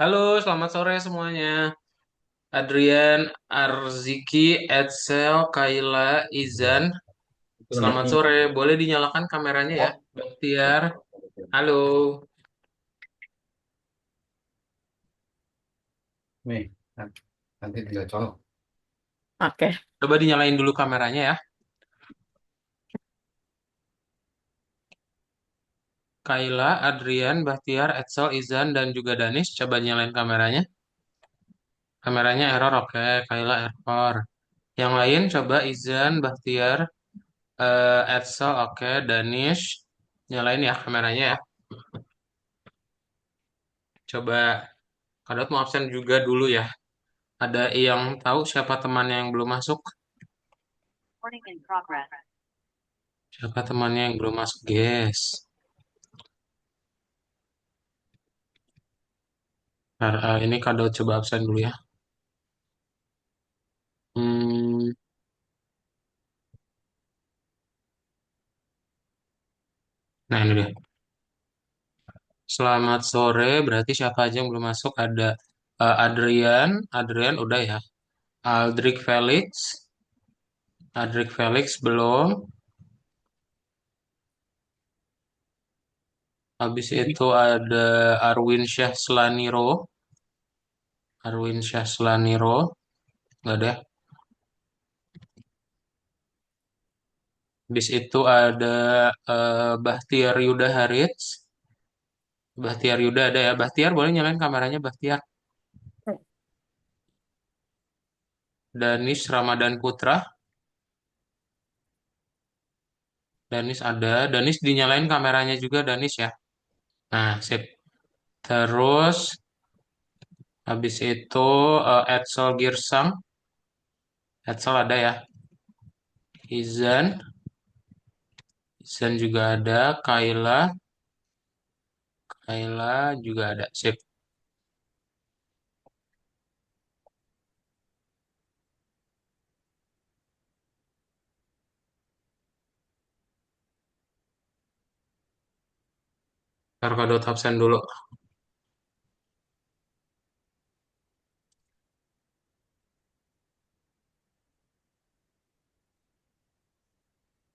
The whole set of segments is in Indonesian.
Halo, selamat sore semuanya. Adrian, Arziki, Edsel, Kaila, Izan. Selamat sore. Boleh dinyalakan kameranya ya, Baktiar. Halo. Nih, nanti dia colok. Oke. Coba dinyalain dulu kameranya ya. Kaila, Adrian, Baktiar, Edsel, Izan, dan juga Danis. Coba nyalain kameranya. Kameranya error, oke. Kaila error. Yang lain coba Izan, Baktiar, Edsel, oke. Danis. Nyalain ya kameranya ya. Coba Kadot mau absen juga dulu ya. Ada yang tahu siapa temannya yang belum masuk? Siapa temannya yang belum masuk, guys? Ntar, ini Kado coba absen dulu ya. Hmm, nah ini deh. Selamat sore. Berarti siapa aja yang belum masuk? Ada Adrian. Adrian udah ya. Aldric Felix. Aldric Felix belum. Habis itu ada Arwin Syah Slaniro. Arwin Syah Slaniro. Nggak ada. Habis itu ada Bahtiar Yuda Harits. Bahtiar Yuda ada ya. Bahtiar boleh nyalain kameranya Bahtiar. Danis Ramadan Putra. Danis ada. Danis dinyalain kameranya juga Danis ya. Nah, sip. Terus habis itu Edsel Girsang. Edsel ada ya. Izan. Izan juga ada. Kaila. Kaila juga ada. Sip. Ntar Kodot absen dulu.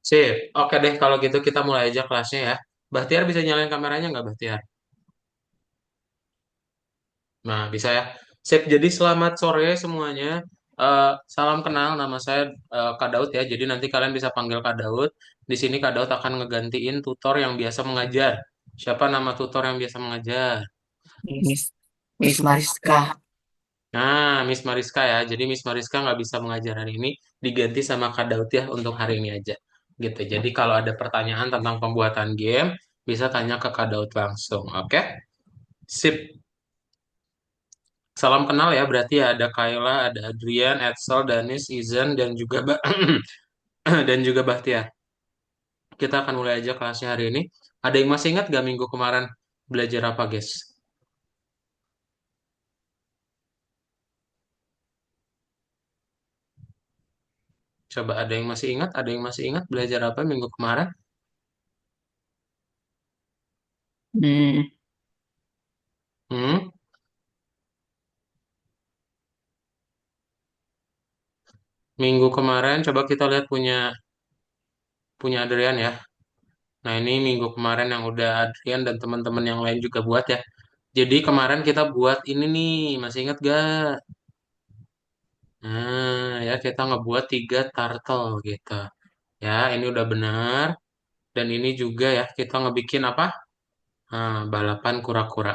Sip. Oke deh kalau gitu kita mulai aja kelasnya ya. Bahtiar bisa nyalain kameranya nggak Bahtiar? Nah, bisa ya. Sip, jadi selamat sore semuanya. Salam kenal, nama saya Kak Daud ya. Jadi nanti kalian bisa panggil Kak Daud. Di sini Kak Daud akan ngegantiin tutor yang biasa mengajar. Siapa nama tutor yang biasa mengajar? Miss Miss Mariska. Nah, Miss Mariska ya. Jadi Miss Mariska nggak bisa mengajar hari ini, diganti sama Kak Daud ya untuk hari ini aja. Gitu. Jadi kalau ada pertanyaan tentang pembuatan game, bisa tanya ke Kak Daud langsung. Oke? Sip. Salam kenal ya, berarti ya ada Kayla, ada Adrian, Edsel, Danis, Izan, dan juga dan juga Bahtiar. Kita akan mulai aja kelasnya hari ini. Ada yang masih ingat gak minggu kemarin belajar apa, guys? Coba ada yang masih ingat? Ada yang masih ingat belajar apa minggu kemarin? Hmm, Hmm? Minggu kemarin coba kita lihat punya punya Adrian ya. Nah, ini minggu kemarin yang udah Adrian dan teman-teman yang lain juga buat ya. Jadi kemarin kita buat ini nih, masih ingat gak? Nah, ya kita ngebuat 3 turtle gitu. Ya, ini udah benar. Dan ini juga ya, kita ngebikin apa? Balapan kura-kura.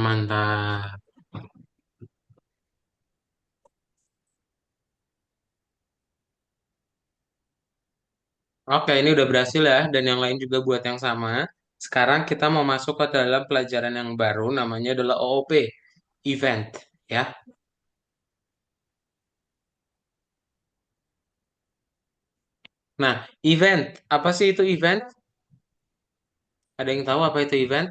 Mantap. Oke, ini udah berhasil ya. Dan yang lain juga buat yang sama. Sekarang kita mau masuk ke dalam pelajaran yang baru, namanya adalah OOP, event. Ya. Nah, event. Apa sih itu event? Ada yang tahu apa itu event?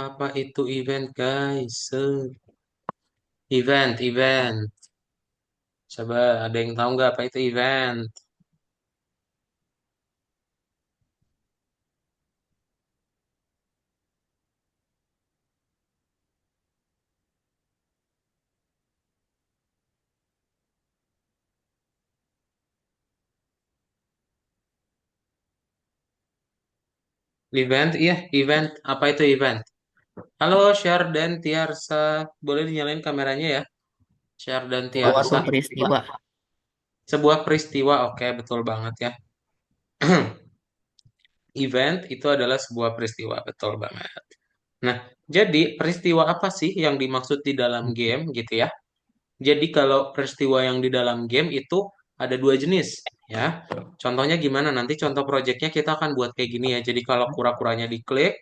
Apa itu event, guys? Event. Coba ada yang tahu nggak apa itu event? Event, iya, event. Apa itu event? Halo, Syar dan Tiarsa. Boleh dinyalain kameranya ya? Syar dan Tiarsa. Suatu peristiwa. Sebuah peristiwa, oke, betul banget ya. Event itu adalah sebuah peristiwa, betul banget. Nah, jadi peristiwa apa sih yang dimaksud di dalam game gitu ya? Jadi kalau peristiwa yang di dalam game itu ada dua jenis ya. Contohnya gimana? Nanti contoh projectnya kita akan buat kayak gini ya. Jadi kalau kura-kuranya diklik,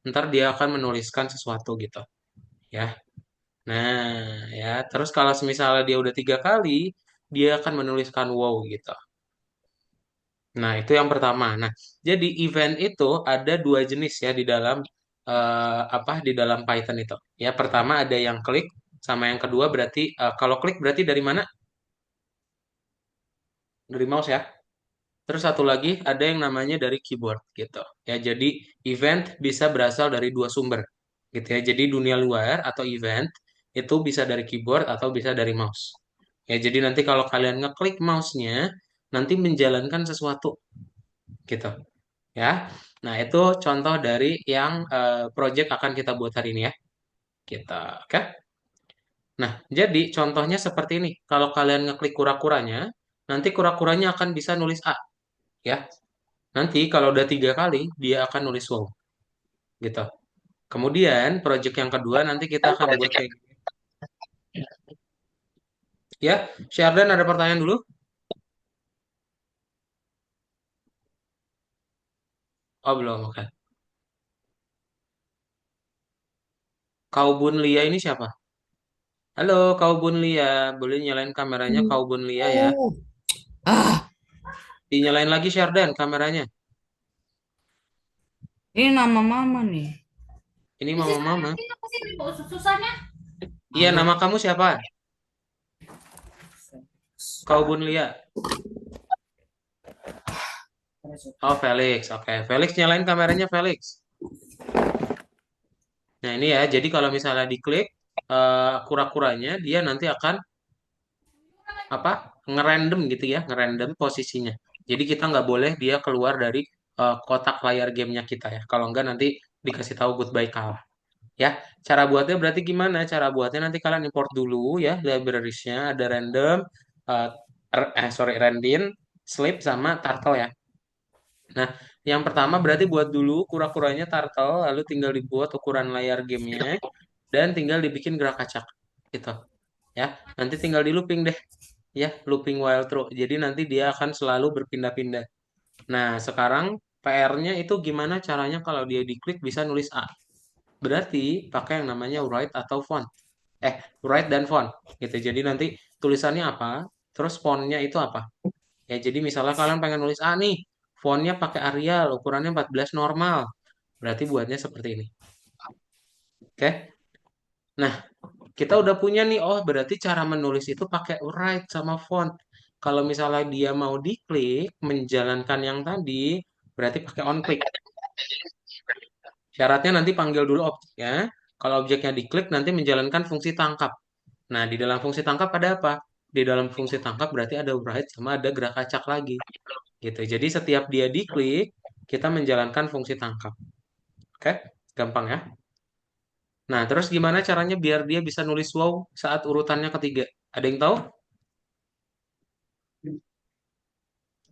ntar dia akan menuliskan sesuatu gitu ya. Nah ya, terus kalau misalnya dia udah 3 kali, dia akan menuliskan wow gitu. Nah itu yang pertama. Nah jadi event itu ada dua jenis ya di dalam apa di dalam Python itu. Ya pertama ada yang klik, sama yang kedua berarti kalau klik berarti dari mana? Dari mouse ya. Terus satu lagi ada yang namanya dari keyboard gitu. Ya, jadi event bisa berasal dari dua sumber gitu ya. Jadi dunia luar atau event itu bisa dari keyboard atau bisa dari mouse. Ya, jadi nanti kalau kalian ngeklik mouse-nya nanti menjalankan sesuatu gitu ya. Nah, itu contoh dari yang project akan kita buat hari ini ya. Kita, oke? Nah, jadi contohnya seperti ini. Kalau kalian ngeklik kura-kuranya, nanti kura-kuranya akan bisa nulis A ya. Nanti kalau udah 3 kali, dia akan nulis wow, gitu. Kemudian, project yang kedua nanti kita akan buat kayak gini. Ya, Syardan ada pertanyaan dulu? Oh, belum, oke. Kau Bun Lia ini siapa? Halo, Kau Bun Lia. Boleh nyalain kameranya Kau Bun Lia ya. Oh, ah, Dinyalain lagi Syardan kameranya. ini nama mama nih. Ini Isi mama-mama. apa sih susahnya? Iya, Aduh. nama kamu siapa? Kau Bun Lia. Oh, Felix. Oke, Felix nyalain kameranya Felix. Nah, ini ya. Jadi kalau misalnya diklik kura-kuranya, dia nanti akan apa ngerandom gitu ya, ngerandom posisinya. Jadi kita nggak boleh dia keluar dari kotak layar gamenya kita ya. Kalau nggak nanti dikasih tahu goodbye kalah. Ya, cara buatnya berarti gimana? Cara buatnya nanti kalian import dulu ya librariesnya ada random, eh sorry randin, sleep sama turtle ya. Nah, yang pertama berarti buat dulu kura-kuranya turtle, lalu tinggal dibuat ukuran layar gamenya dan tinggal dibikin gerak acak gitu ya. Nanti tinggal di looping deh ya, looping while true. Jadi nanti dia akan selalu berpindah-pindah. Nah, sekarang PR-nya itu gimana caranya kalau dia diklik bisa nulis A. Berarti pakai yang namanya write atau font. Write dan font gitu. Jadi nanti tulisannya apa, terus fontnya itu apa. Ya, jadi misalnya kalian pengen nulis A nih, fontnya pakai Arial, ukurannya 14 normal. Berarti buatnya seperti ini. Oke. Nah, kita udah punya nih, oh berarti cara menulis itu pakai write sama font. Kalau misalnya dia mau diklik, menjalankan yang tadi, berarti pakai on click. Syaratnya nanti panggil dulu objeknya. Kalau objeknya diklik, nanti menjalankan fungsi tangkap. Nah, di dalam fungsi tangkap ada apa? Di dalam fungsi tangkap berarti ada write sama ada gerak acak lagi. Gitu. Jadi setiap dia diklik, kita menjalankan fungsi tangkap. Oke? Gampang ya? Nah, terus gimana caranya biar dia bisa nulis wow saat urutannya ketiga? Ada yang tahu?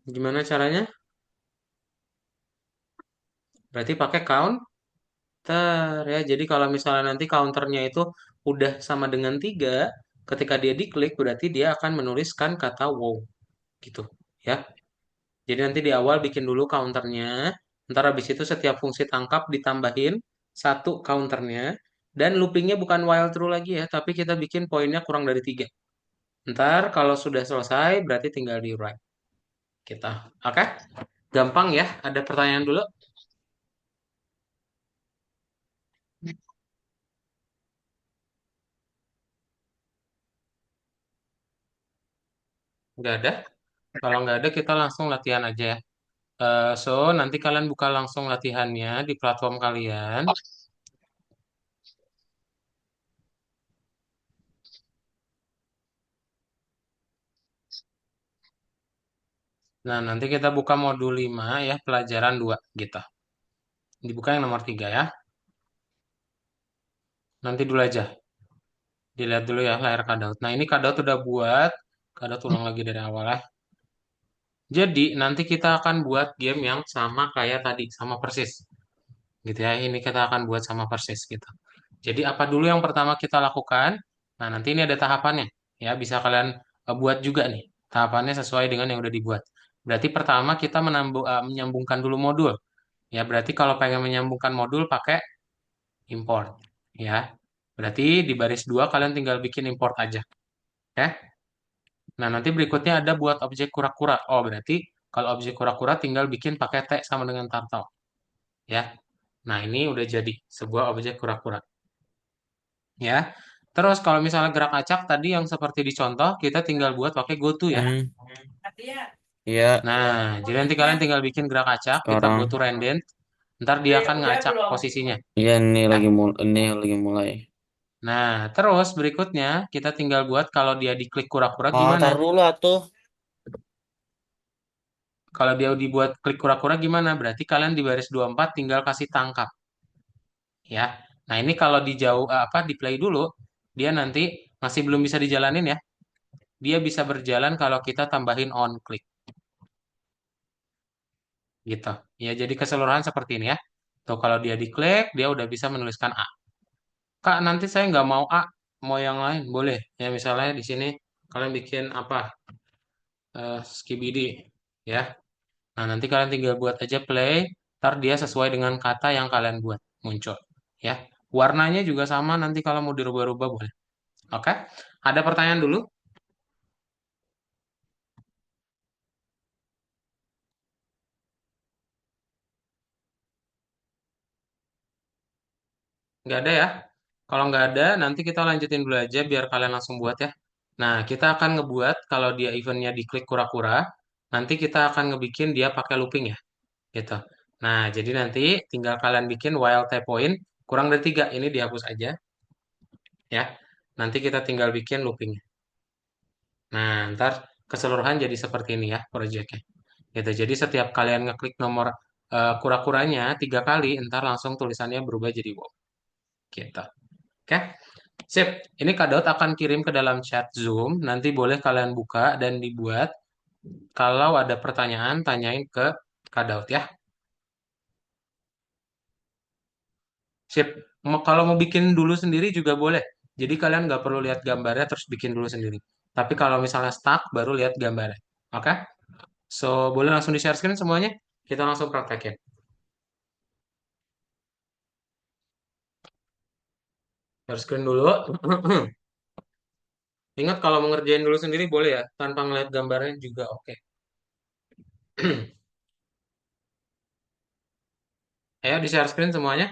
Gimana caranya? Berarti pakai counter ya. Jadi kalau misalnya nanti counternya itu udah sama dengan 3, ketika dia diklik berarti dia akan menuliskan kata wow gitu ya. Jadi nanti di awal bikin dulu counternya, ntar habis itu setiap fungsi tangkap ditambahin satu counternya, dan loopingnya bukan while true lagi ya, tapi kita bikin poinnya kurang dari 3. Ntar kalau sudah selesai berarti tinggal di write kita. Oke? Gampang ya. Ada pertanyaan dulu? Nggak ada. Kalau nggak ada kita langsung latihan aja ya. So, nanti kalian buka langsung latihannya di platform kalian. Nah, nanti kita buka modul 5 ya, pelajaran 2 gitu. Dibuka yang nomor 3 ya. Nanti dulu aja. Dilihat dulu ya layar Kadaut. Nah, ini Kadaut udah buat. Kadaut ulang lagi dari awal ya. Jadi, nanti kita akan buat game yang sama kayak tadi, sama persis. Gitu ya, ini kita akan buat sama persis gitu. Jadi, apa dulu yang pertama kita lakukan? Nah, nanti ini ada tahapannya. Ya, bisa kalian buat juga nih. Tahapannya sesuai dengan yang udah dibuat. Berarti pertama kita menyambungkan dulu modul. Ya, berarti kalau pengen menyambungkan modul pakai import. Ya, berarti di baris 2 kalian tinggal bikin import aja. Ya. Nah, nanti berikutnya ada buat objek kura-kura. Oh, berarti kalau objek kura-kura tinggal bikin pakai T sama dengan turtle. Ya. Nah, ini udah jadi sebuah objek kura-kura. Ya. Terus kalau misalnya gerak acak tadi yang seperti dicontoh, kita tinggal buat pakai GoTo ya. Hmm, iya, Nah, jadi nanti kalian tinggal bikin gerak acak, kita sekarang. GoTo random, ntar dia akan ngacak posisinya. Iya, Ya. ini lagi mulai. Nah, terus berikutnya kita tinggal buat kalau dia diklik kura-kura Ah, gimana? tar dulu atuh. Kalau dia dibuat klik kura-kura gimana? Berarti kalian di baris 24 tinggal kasih tangkap. Ya. Nah, ini kalau di jauh di play dulu, dia nanti masih belum bisa dijalanin ya. Dia bisa berjalan kalau kita tambahin on click gitu. Ya, jadi keseluruhan seperti ini ya. Tuh kalau dia diklik, dia udah bisa menuliskan A. Kak, nanti saya nggak mau A, mau yang lain, boleh. Ya, misalnya di sini kalian bikin apa? Skibidi ya. Nah, nanti kalian tinggal buat aja play, ntar dia sesuai dengan kata yang kalian buat muncul ya. Warnanya juga sama nanti kalau mau dirubah-rubah boleh. Oke? Ada pertanyaan dulu? Nggak ada ya? Kalau nggak ada, nanti kita lanjutin dulu aja biar kalian langsung buat ya. Nah, kita akan ngebuat kalau dia eventnya diklik kura-kura, nanti kita akan ngebikin dia pakai looping ya, gitu. Nah, jadi nanti tinggal kalian bikin while t point kurang dari 3, ini dihapus aja ya. Nanti kita tinggal bikin loopingnya. Nah, ntar keseluruhan jadi seperti ini ya proyeknya. Gitu. Jadi setiap kalian ngeklik nomor kura-kuranya 3 kali, ntar langsung tulisannya berubah jadi wow. Gitu. Oke? Sip, ini Kak Daud akan kirim ke dalam chat Zoom. Nanti boleh kalian buka dan dibuat. Kalau ada pertanyaan, tanyain ke Kak Daud ya. Sip, kalau mau bikin dulu sendiri juga boleh. Jadi kalian nggak perlu lihat gambarnya terus bikin dulu sendiri. Tapi kalau misalnya stuck, baru lihat gambarnya. Oke? So, boleh langsung di-share screen semuanya? Kita langsung praktekin. Share screen dulu. Ingat kalau mau ngerjain dulu sendiri boleh ya, tanpa ngeliat gambarnya juga oke. Ayo di-share screen semuanya.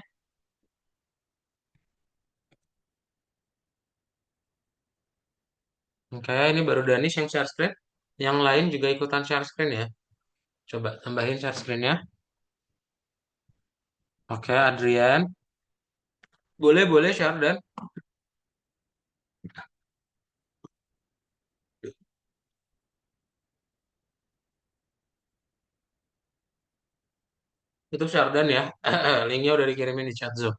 Oke, ini baru Danis yang share screen. Yang lain juga ikutan share screen ya. Coba tambahin share screen-nya. Oke, Adrian. Boleh, boleh share dan itu Syardan ya. Linknya udah dikirimin di chat Zoom.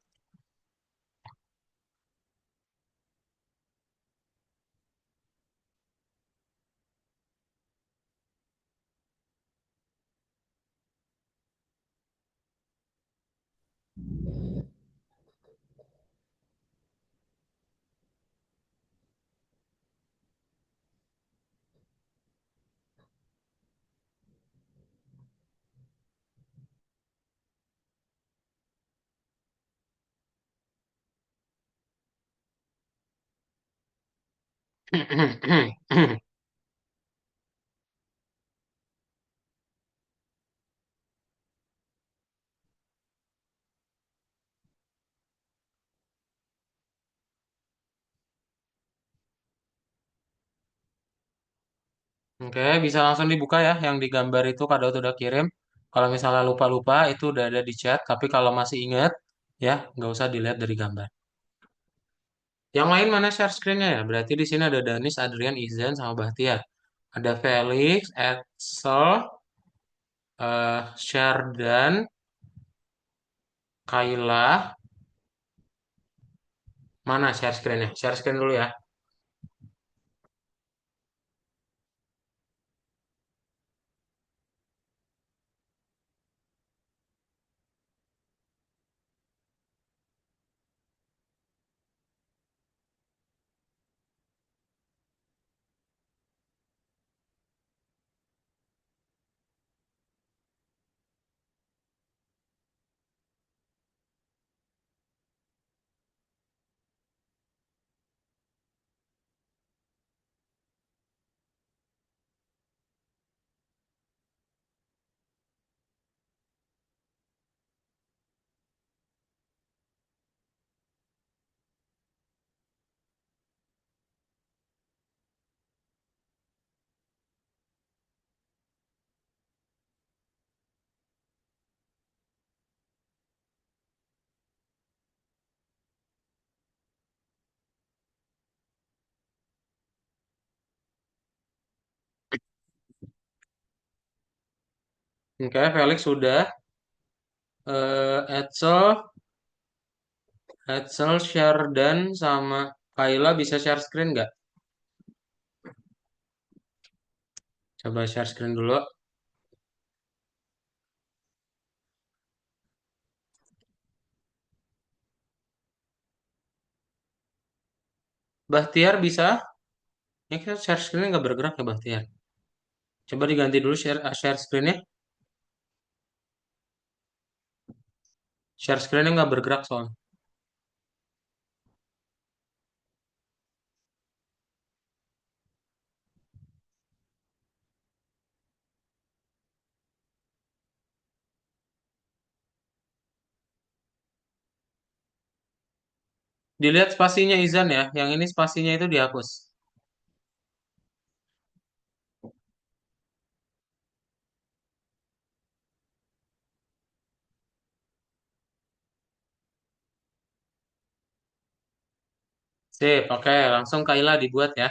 Oke, bisa langsung dibuka ya. Yang di gambar itu Kak udah kirim. Kalau misalnya lupa-lupa itu udah ada di chat. Tapi kalau masih ingat, ya nggak usah dilihat dari gambar. Yang lain mana share screen-nya ya? Berarti di sini ada Danis, Adrian, Izan, sama Bahtiar. Ada Felix, Edsel, Syardan, Kaila, mana share screen-nya? Share screen dulu ya. Oke, Felix sudah. Edsel, share dan sama Kaila bisa share screen nggak? Coba share screen dulu. Bahtiar bisa? Ya kita share screen nggak bergerak ya Bahtiar. Coba diganti dulu share screen-nya. Share screen-nya nggak bergerak soalnya. Dilihat spasinya Izan ya. Yang ini spasinya itu dihapus. Sip, oke. Langsung Kaila dibuat ya.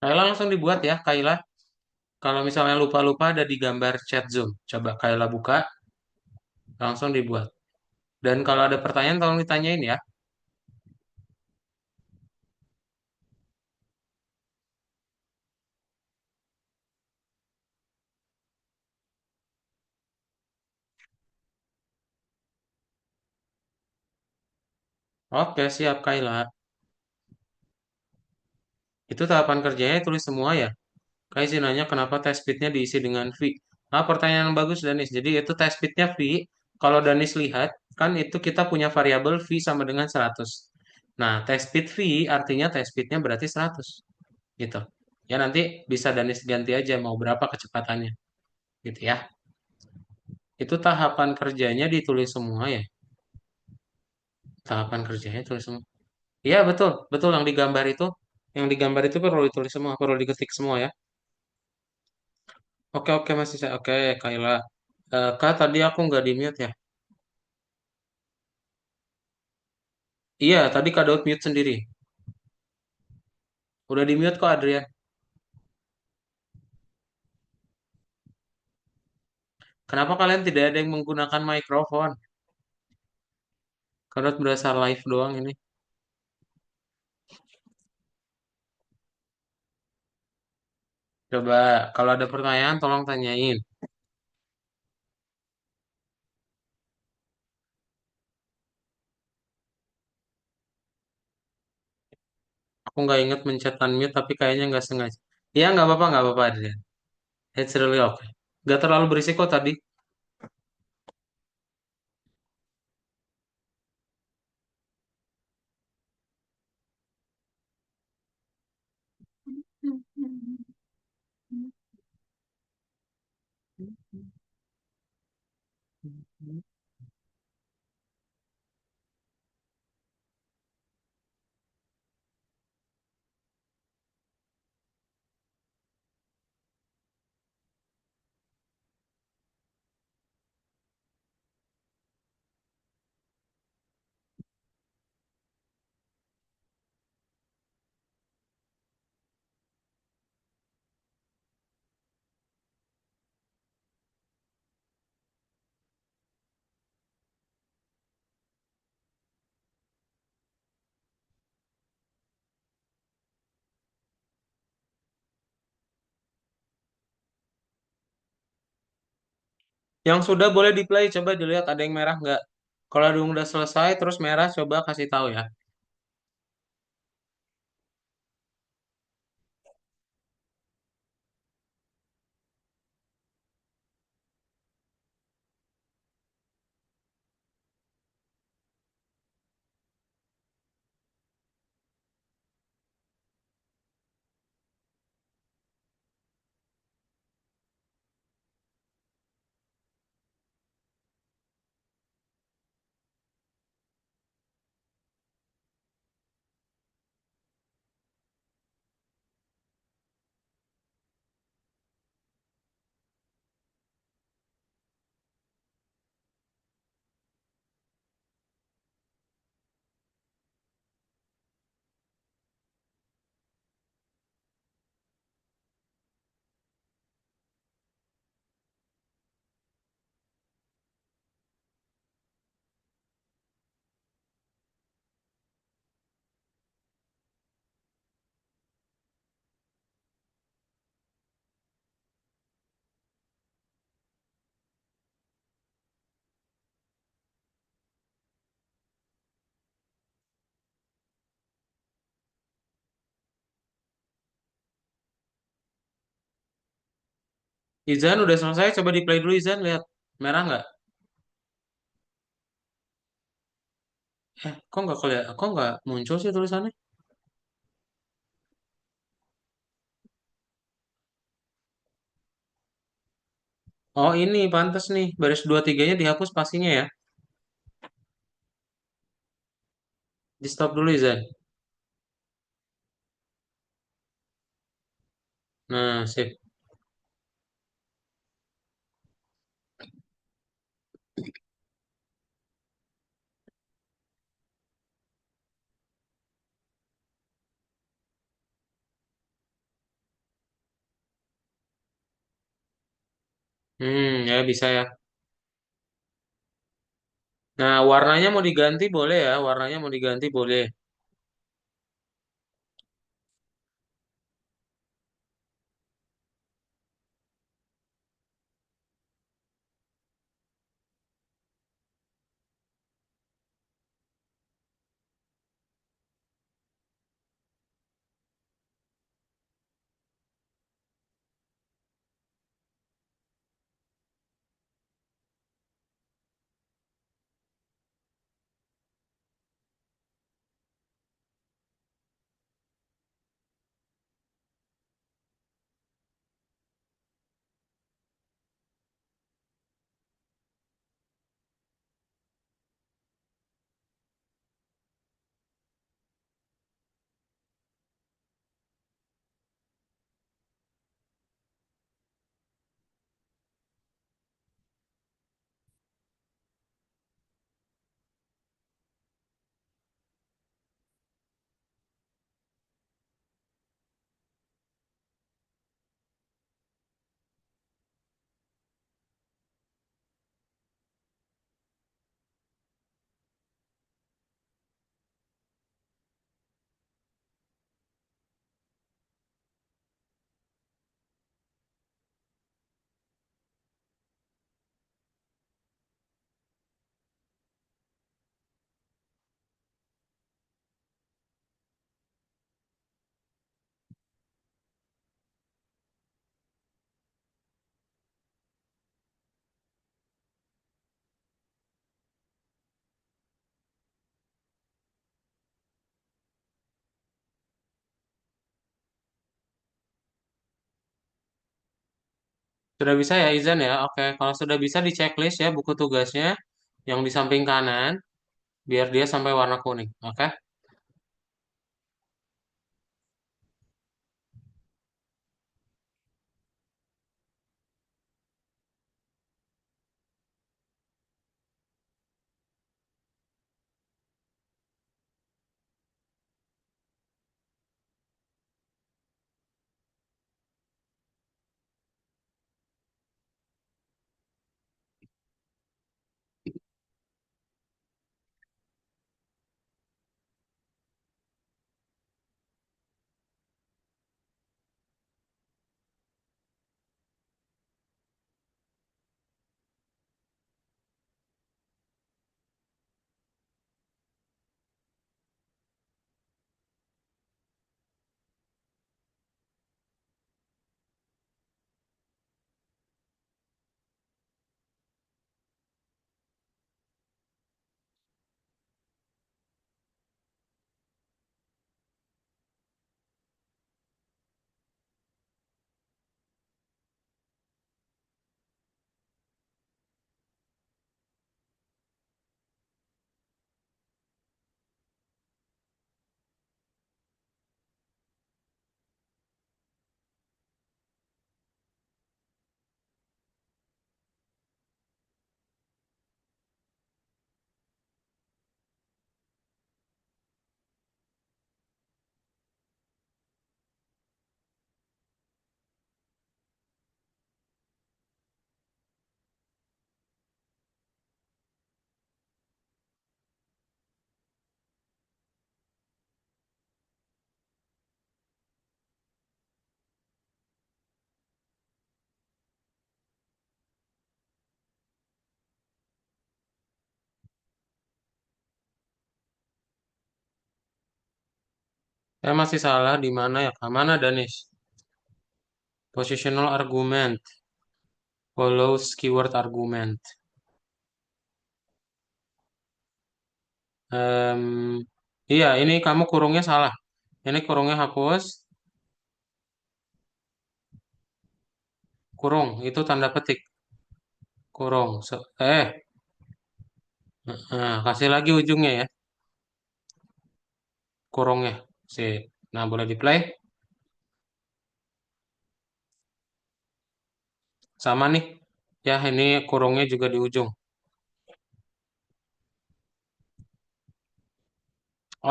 Kaila langsung dibuat ya, Kaila. Kalau misalnya lupa-lupa ada di gambar chat Zoom. Coba Kaila buka, langsung dibuat. Dan kalau ada pertanyaan tolong ditanyain ya. Oke, siap Kaila. Itu tahapan kerjanya tulis semua ya. Kayak sih nanya kenapa test pitnya diisi dengan V. Ah, pertanyaan yang bagus Danis. Jadi itu test pitnya V. Kalau Danis lihat, kan itu kita punya variabel V sama dengan 100. Nah, test pit V artinya test pitnya berarti 100. Gitu. Ya nanti bisa Danis ganti aja mau berapa kecepatannya. Gitu ya. Itu tahapan kerjanya ditulis semua ya. Tahapan kerjanya tulis semua. Iya betul, betul yang digambar itu. Yang digambar itu perlu ditulis semua, perlu diketik semua ya. Oke, oke masih saya. Oke, Kayla. Kak, tadi aku nggak di mute ya. Iya, tadi Kak Daud mute sendiri. Udah di mute kok Adrian. Kenapa kalian tidak ada yang menggunakan mikrofon? Karena berasa live doang ini. Coba, kalau ada pertanyaan tolong tanyain. Aku nggak inget mencet unmute, tapi kayaknya nggak sengaja. Ya, nggak apa-apa, Adrian. It's really okay. Nggak terlalu berisiko tadi. Yang sudah boleh di play, coba dilihat ada yang merah nggak. Kalau ada yang udah selesai, terus merah, coba kasih tahu ya. Izan udah selesai, coba di play dulu Izan, lihat. Merah nggak? Kok nggak muncul sih tulisannya? Oh ini, pantas nih. Baris 2 3-nya dihapus pastinya ya. Di stop dulu Izan. Nah, sip. Ya bisa ya. Nah, warnanya mau diganti boleh ya. Warnanya mau diganti boleh. Sudah bisa ya Izan ya? Oke, kalau sudah bisa di checklist ya buku tugasnya yang di samping kanan, biar dia sampai warna kuning. Oke? Saya masih salah di mana ya? Mana Danis? Positional argument follows keyword argument. Em, iya, ini kamu kurungnya salah. Ini kurungnya hapus. Kurung, itu tanda petik. Kurung. Kasih lagi ujungnya ya. Kurungnya. Sip. Nah, boleh di play. Sama nih. Ya, ini kurungnya juga di ujung.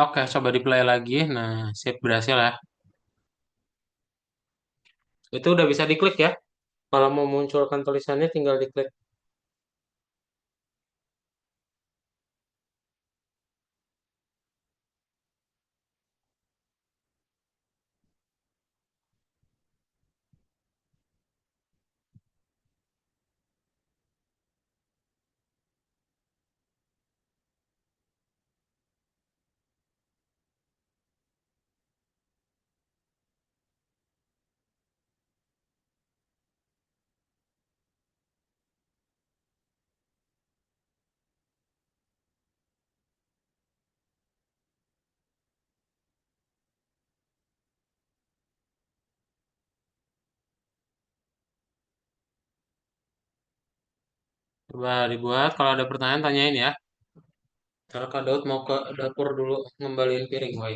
Oke, coba di play lagi. Nah, sip berhasil ya. Itu udah bisa diklik ya. Kalau mau munculkan tulisannya tinggal diklik. Coba dibuat. Kalau ada pertanyaan, tanyain ya. Karena Kak Daud mau ke dapur dulu ngembaliin piring, woi.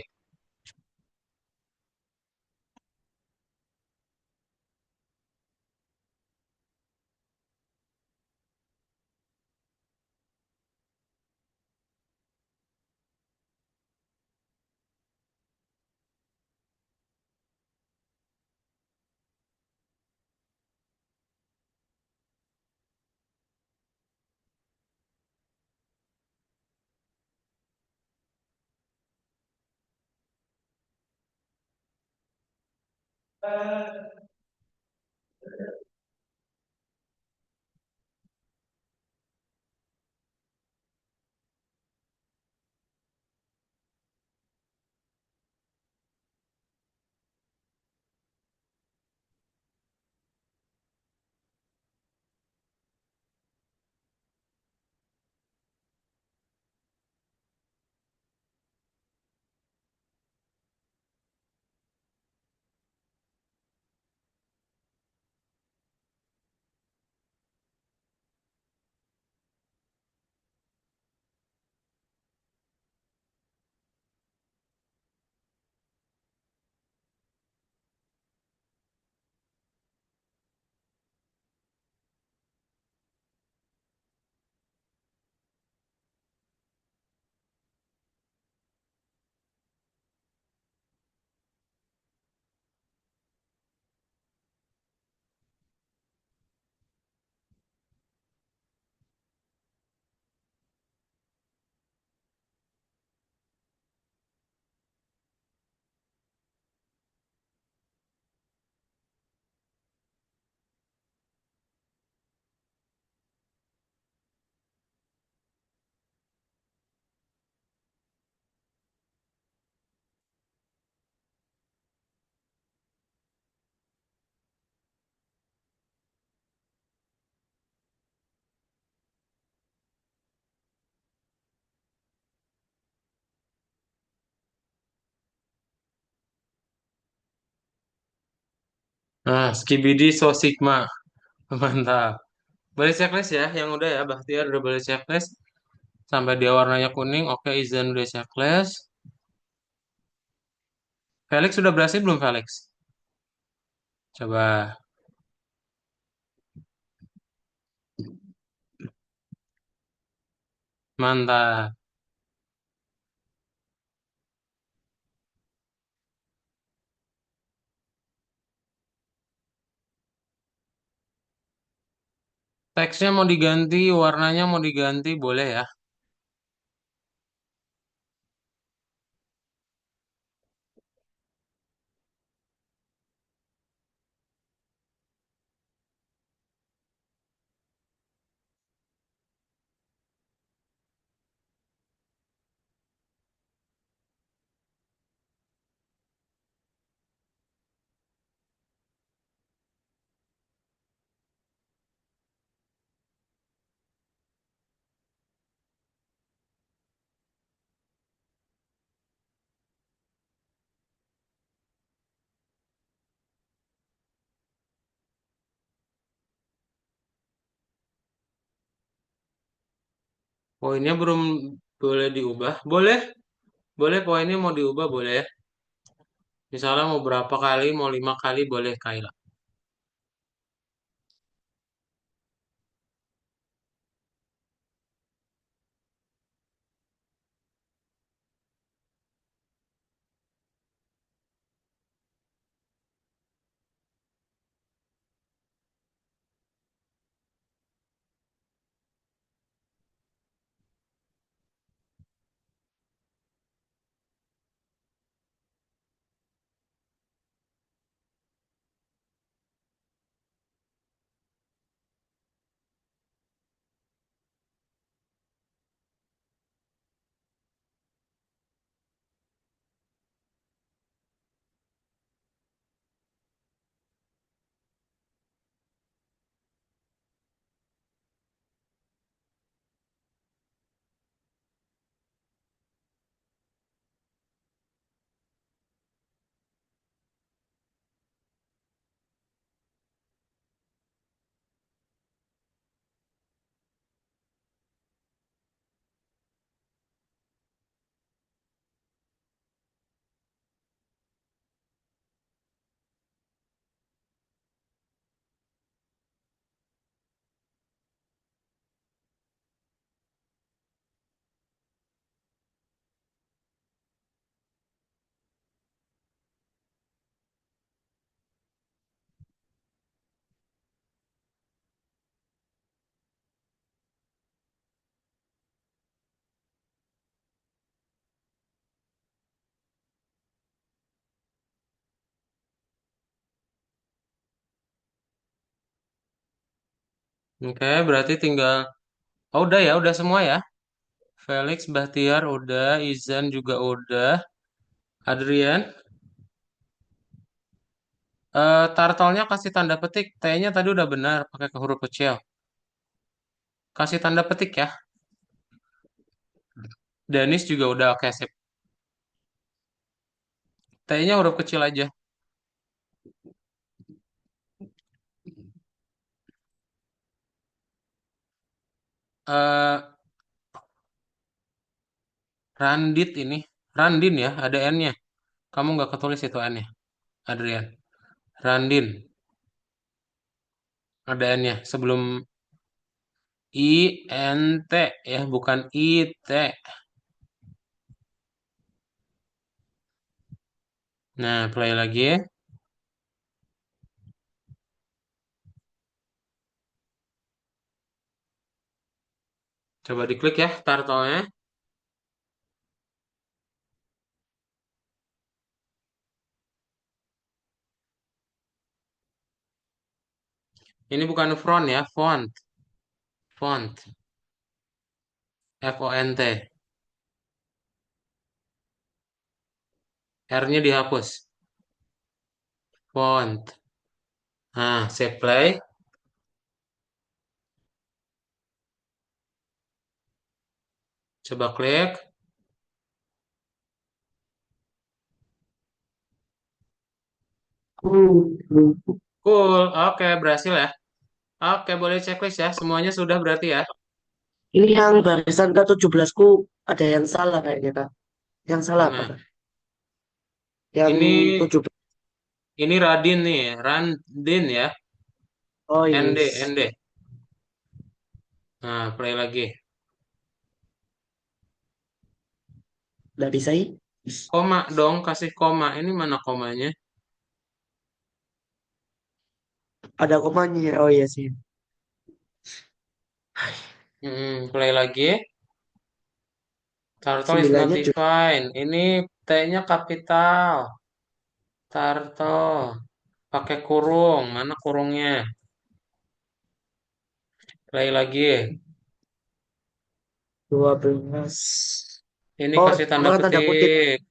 Nah, Skibidi So Sigma. Mantap. Boleh checklist ya, yang udah ya. Bahtiar udah boleh checklist. Sampai dia warnanya kuning. Oke, Izan udah checklist. Felix sudah berhasil belum, Felix? Coba. Mantap. Teksnya mau diganti, warnanya mau diganti, boleh ya. Poinnya belum boleh diubah. Boleh, boleh poinnya mau diubah, boleh. Misalnya mau berapa kali, mau 5 kali, boleh, Kayla. Oke, berarti tinggal... Oh, udah ya, udah semua ya. Felix, Bahtiar udah, Izan juga udah. Adrian, turtle-nya kasih tanda petik. T-nya tadi udah benar, pakai ke huruf kecil. Kasih tanda petik ya. Danis juga udah, oke, sip. T-nya huruf kecil aja. eh Randit ini. Randin ya, ada N-nya. Kamu nggak ketulis itu N-nya, Adrian. Randin, ada N-nya. Sebelum I-N-T ya, bukan I-T. Nah, play lagi ya. Coba diklik ya, turtle-nya. Ini bukan front ya, font. Font. F-O-N-T. R-nya dihapus. Font. Nah, save play. Coba klik. Cool. Oke, berhasil ya. Oke, boleh checklist ya. Semuanya sudah berarti ya. Ini yang barisan ke-17 ku ada yang salah kayaknya Kak. Yang salah apa Mana? Kak? Yang Ini 17. ini Radin nih, Randin ya. Oh ND, yes. ND. Nah, play lagi. Nggak bisa sih. Koma dong, kasih koma. Ini mana komanya? Ada komanya. Oh iya sih. Play lagi. Turtle is not Sembilannya juga. defined. Ini T-nya kapital. Turtle. Pakai kurung. Mana kurungnya? Play lagi. 12. Ini Oh, kasih tanda kurang tanda kutip. petik.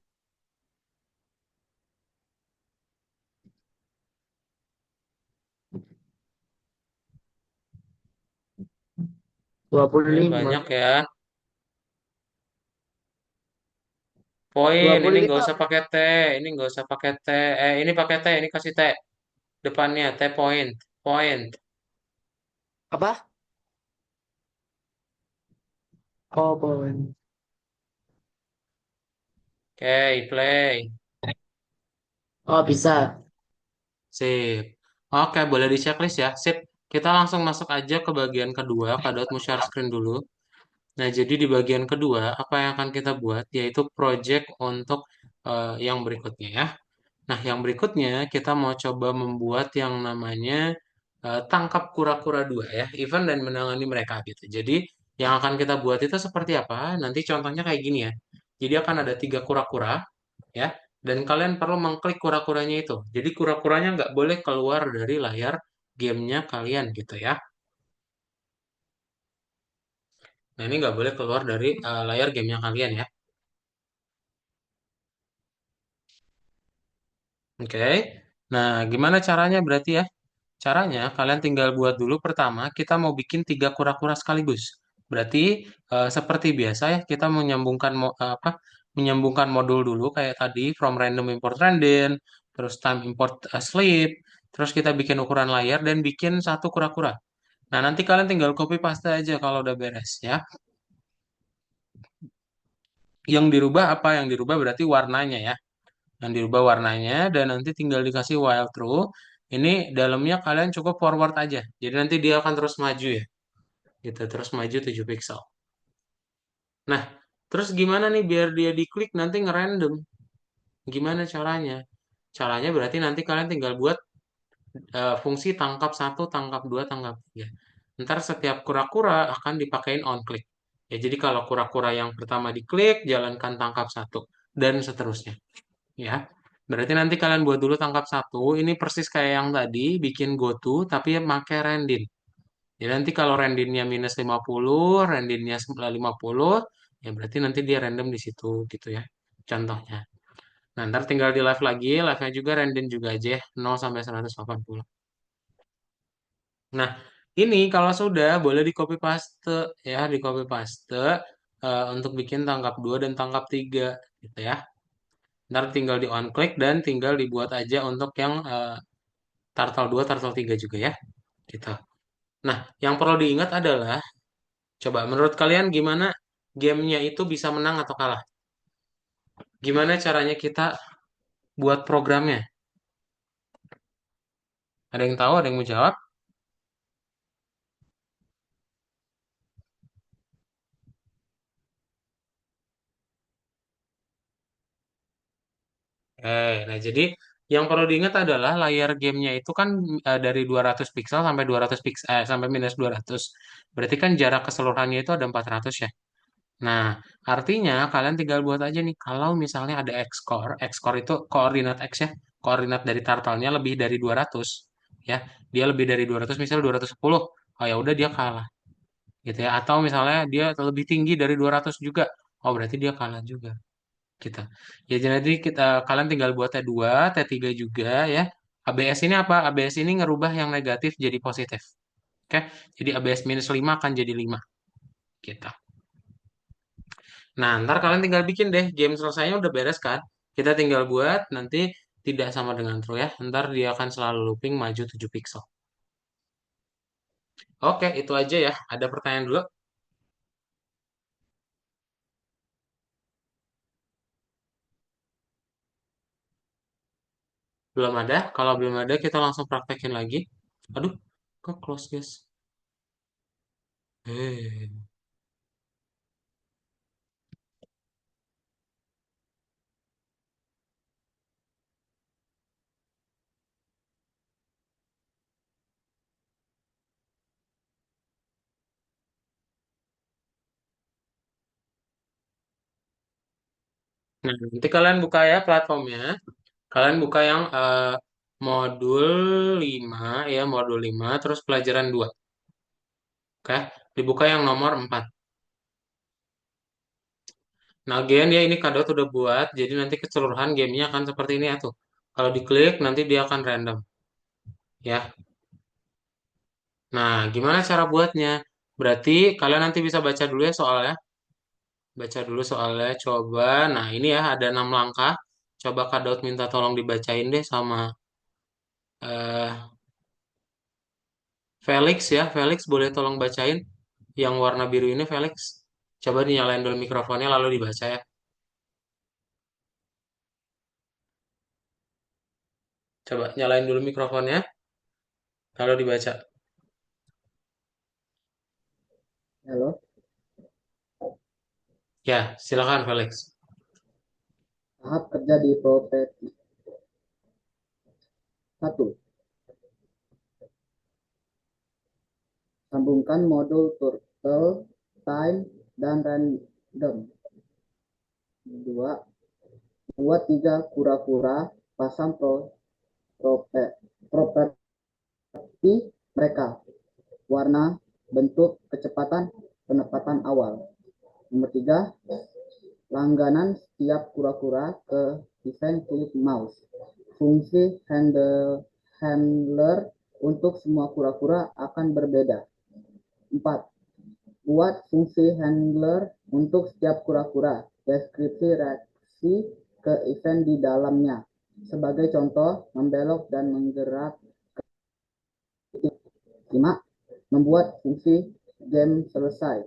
25. Banyak ya. Poin. Ini nggak 25 usah pakai T. Ini nggak usah pakai T. Ini pakai T. Ini kasih T. Depannya T point. Point. apa? Oh, poin. Oke, play. Oh, bisa. Sip. Oke, boleh di checklist ya. Sip. Kita langsung masuk aja ke bagian kedua. Kak Daud mau share screen dulu. Nah, jadi di bagian kedua, apa yang akan kita buat? Yaitu project untuk yang berikutnya ya. Nah, yang berikutnya kita mau coba membuat yang namanya tangkap kura-kura dua ya. Event dan menangani mereka gitu. Jadi, yang akan kita buat itu seperti apa? Nanti contohnya kayak gini ya. Jadi akan ada tiga kura-kura ya. Dan kalian perlu mengklik kura-kuranya itu. Jadi kura-kuranya nggak boleh keluar dari layar gamenya kalian gitu ya. Nah ini nggak boleh keluar dari layar gamenya kalian ya. Oke. Nah gimana caranya berarti ya? Caranya kalian tinggal buat dulu pertama kita mau bikin tiga kura-kura sekaligus. Berarti seperti biasa ya kita menyambungkan menyambungkan modul dulu kayak tadi from random import random, terus time import sleep, terus kita bikin ukuran layar dan bikin satu kura-kura. Nah, nanti kalian tinggal copy paste aja kalau udah beres ya. Yang dirubah apa? Yang dirubah berarti warnanya ya. Yang dirubah warnanya dan nanti tinggal dikasih while true. Ini dalamnya kalian cukup forward aja. Jadi nanti dia akan terus maju ya. Gitu, terus maju 7 pixel. Nah, terus gimana nih biar dia diklik nanti ngerandom? Gimana caranya? Caranya berarti nanti kalian tinggal buat fungsi tangkap satu, tangkap dua, tangkap tiga. Ntar setiap kura-kura akan dipakein on click. Ya, jadi kalau kura-kura yang pertama diklik, jalankan tangkap satu dan seterusnya. Ya, berarti nanti kalian buat dulu tangkap satu. Ini persis kayak yang tadi, bikin goto, tapi pakai rendin. Jadi nanti kalau rendinnya minus 50, rendinnya 50, ya berarti nanti dia random di situ gitu ya. Contohnya. Nah, ntar tinggal di live lagi, live-nya juga random juga aja ya, 0 sampai 180. Nah, ini kalau sudah boleh di copy paste ya, di copy paste untuk bikin tangkap 2 dan tangkap 3 gitu ya. Ntar tinggal di on click dan tinggal dibuat aja untuk yang turtle 2, turtle 3 juga ya. Gitu. Nah, yang perlu diingat adalah coba menurut kalian gimana gamenya itu bisa menang atau kalah? Gimana caranya kita buat programnya? Ada yang tahu? Ada yang mau jawab? Nah jadi yang perlu diingat adalah layar gamenya itu kan dari 200 pixel sampai 200 pixel sampai minus 200. Berarti kan jarak keseluruhannya itu ada 400 ya. Nah, artinya kalian tinggal buat aja nih kalau misalnya ada X-core itu koordinat X ya, koordinat dari turtle-nya lebih dari 200 ya. Dia lebih dari 200 misalnya 210. Oh ya udah dia kalah gitu ya. Atau misalnya dia lebih tinggi dari 200 juga. Oh berarti dia kalah juga gitu. Ya jadi kita kalian tinggal buat T2, T3 juga ya. ABS ini apa? ABS ini ngerubah yang negatif jadi positif. Oke. Jadi ABS minus 5 akan jadi 5 gitu. Nah, ntar kalian tinggal bikin deh. Game selesainya udah beres kan? Kita tinggal buat nanti tidak sama dengan true ya. Ntar dia akan selalu looping maju 7 pixel. Oke, itu aja ya. Ada pertanyaan dulu? Belum ada? Kalau belum ada, kita langsung praktekin lagi. Aduh, kok close guys? Eh. Nah, nanti kalian buka ya platformnya. Kalian buka yang modul 5 ya, modul 5 terus pelajaran 2. Oke, dibuka yang nomor 4. Nah, again ya ini Kadot udah buat, jadi nanti keseluruhan gamenya akan seperti ini ya tuh. Kalau diklik nanti dia akan random ya. Nah, gimana cara buatnya? Berarti kalian nanti bisa baca dulu ya soalnya. Baca dulu soalnya, coba. Nah, ini ya ada 6 langkah. Coba Kadot minta tolong dibacain deh sama eh Felix ya. Felix boleh tolong bacain yang warna biru ini Felix. Coba dinyalain dulu mikrofonnya lalu dibaca ya. Coba nyalain dulu mikrofonnya lalu dibaca. Halo, Ya, silakan Felix. tahap kerja di properti. 1. Sambungkan modul turtle, time, dan random. 2. Buat 3 kura-kura, pasang properti mereka. Warna, bentuk, kecepatan, penempatan awal. Nomor 3. Langganan setiap kura-kura ke event klik mouse. Fungsi handler untuk semua kura-kura akan berbeda. 4. Buat fungsi handler untuk setiap kura-kura. Deskripsi reaksi ke event di dalamnya. Sebagai contoh, membelok dan menggerak. 5. Membuat fungsi game selesai.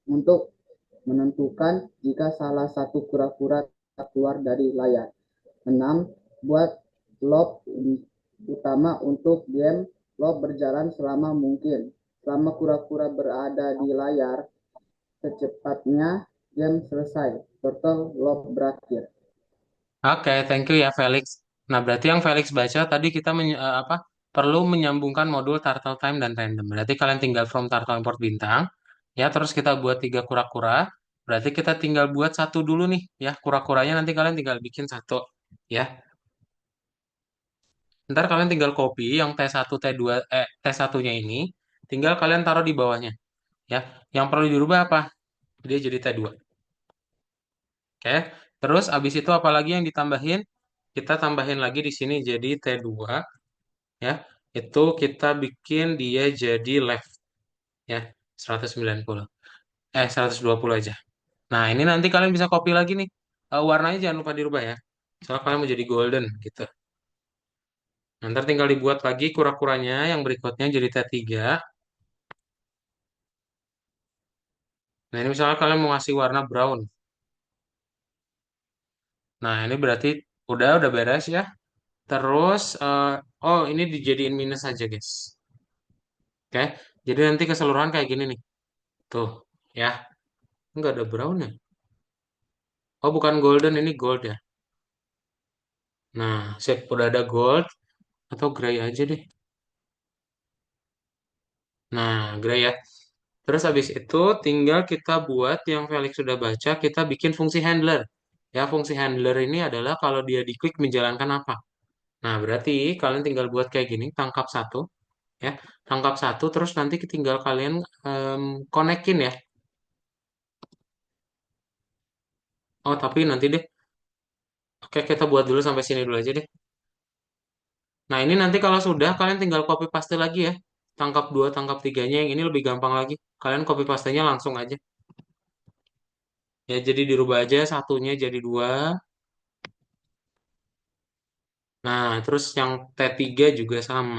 Untuk menentukan jika salah satu kura-kura keluar dari layar. 6. Buat loop utama untuk game. Loop berjalan selama mungkin. Selama kura-kura berada di layar, secepatnya game selesai. Total loop berakhir. Oke, thank you ya Felix. Nah, berarti yang Felix baca tadi kita perlu menyambungkan modul turtle time dan random. Berarti kalian tinggal from turtle import bintang, ya. Terus kita buat 3 kura-kura. Berarti kita tinggal buat satu dulu nih, ya. Kura-kuranya nanti kalian tinggal bikin satu, ya. Ntar kalian tinggal copy yang T1, T2, T1-nya ini, tinggal kalian taruh di bawahnya, ya. Yang perlu dirubah apa? Dia jadi T2. Oke. Terus abis itu apalagi yang ditambahin? Kita tambahin lagi di sini jadi T2 ya. Itu kita bikin dia jadi left ya 190. 120 aja. Nah, ini nanti kalian bisa copy lagi nih. Warnanya jangan lupa dirubah ya. Soalnya kalian mau jadi golden gitu. Nanti tinggal dibuat lagi kura-kuranya yang berikutnya jadi T3. Nah, ini misalnya kalian mau ngasih warna brown. Nah, ini berarti udah beres ya. Terus, oh ini dijadiin minus aja guys. Oke, jadi nanti keseluruhan kayak gini nih. Tuh, ya. Enggak ada brown ya. Oh, bukan golden, ini gold ya. Nah, sip, udah ada gold. Atau gray aja deh. Nah, gray ya. Terus habis itu tinggal kita buat yang Felix sudah baca, kita bikin fungsi handler. Ya, fungsi handler ini adalah kalau dia diklik menjalankan apa. Nah, berarti kalian tinggal buat kayak gini, tangkap satu. Ya, tangkap satu, terus nanti tinggal kalian konekin ya. Oh, tapi nanti deh. Oke, kita buat dulu sampai sini dulu aja deh. Nah, ini nanti kalau sudah, kalian tinggal copy paste lagi ya. Tangkap dua, tangkap tiganya. Yang ini lebih gampang lagi. Kalian copy pastenya langsung aja. Ya, jadi dirubah aja satunya jadi dua. Nah, terus yang T3 juga sama.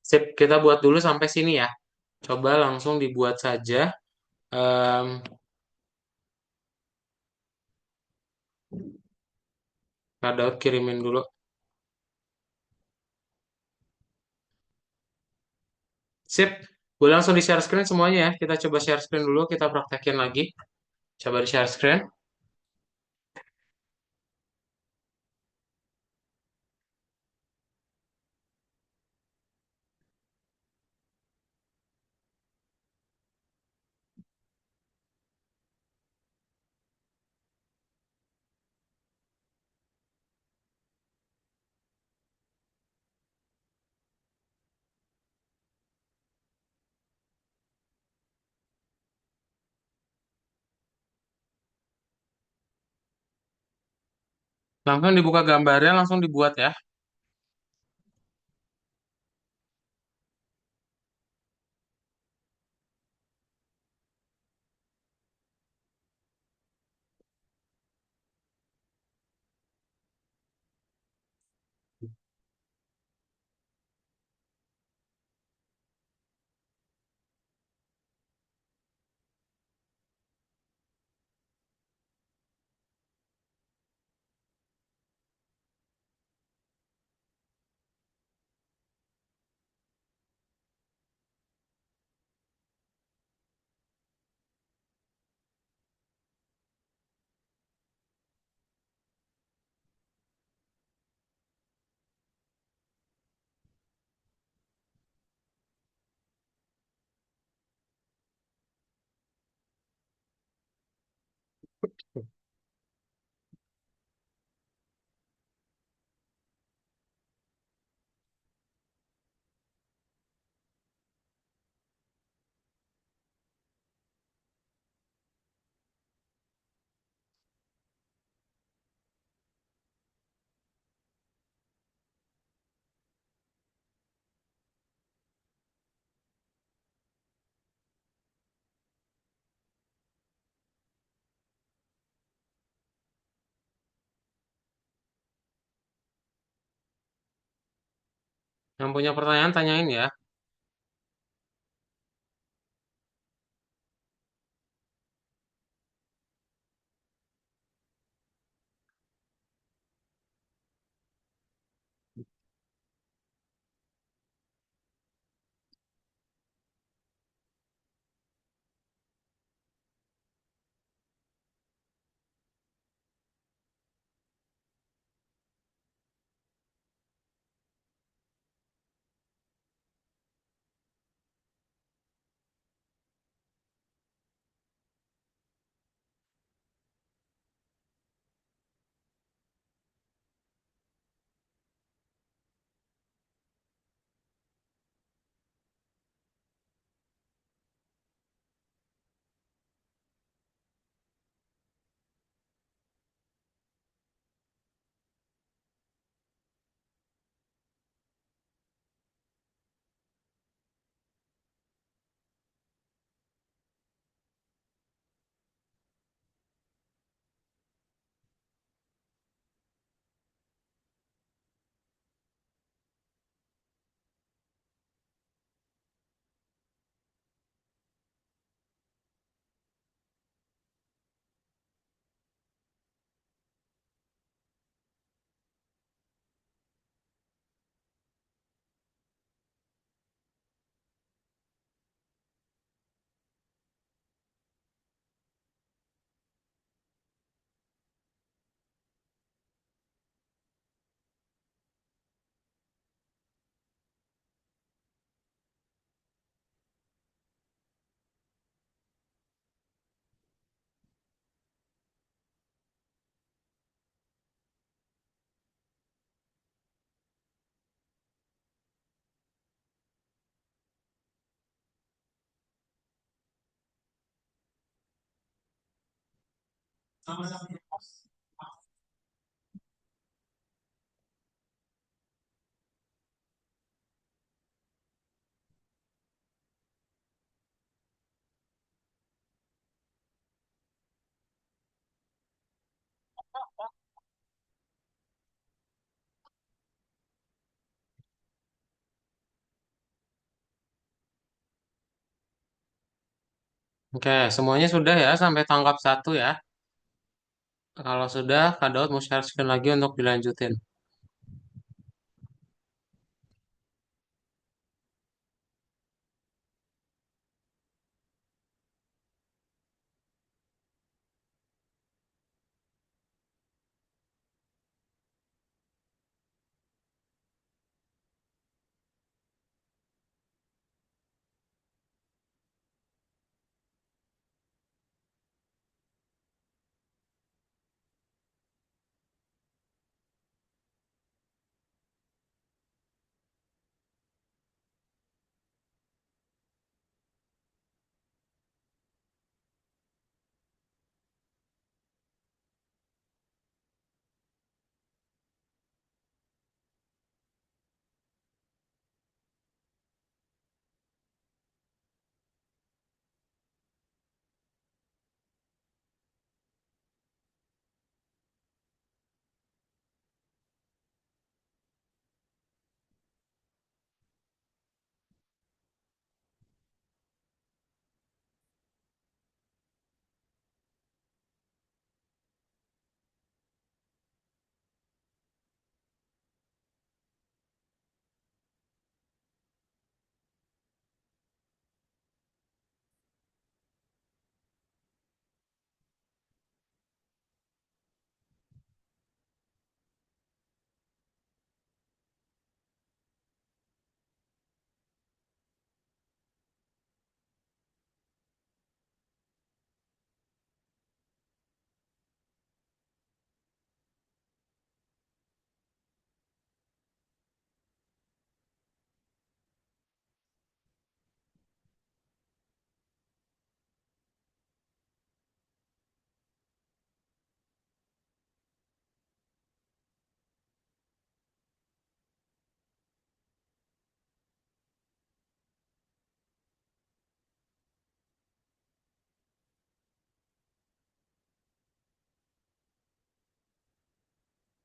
Sip, kita buat dulu sampai sini ya. Coba langsung dibuat saja. Em Kak Daud kirimin dulu. Sip, boleh langsung di share screen semuanya ya. Kita coba share screen dulu, kita praktekin lagi. Coba di share screen. Langsung dibuka gambarnya, langsung dibuat ya. Yang punya pertanyaan tanyain ya. Oke, semuanya sudah ya sampai tangkap satu ya. Kalau sudah, Kak Daud mau share screen lagi untuk dilanjutin.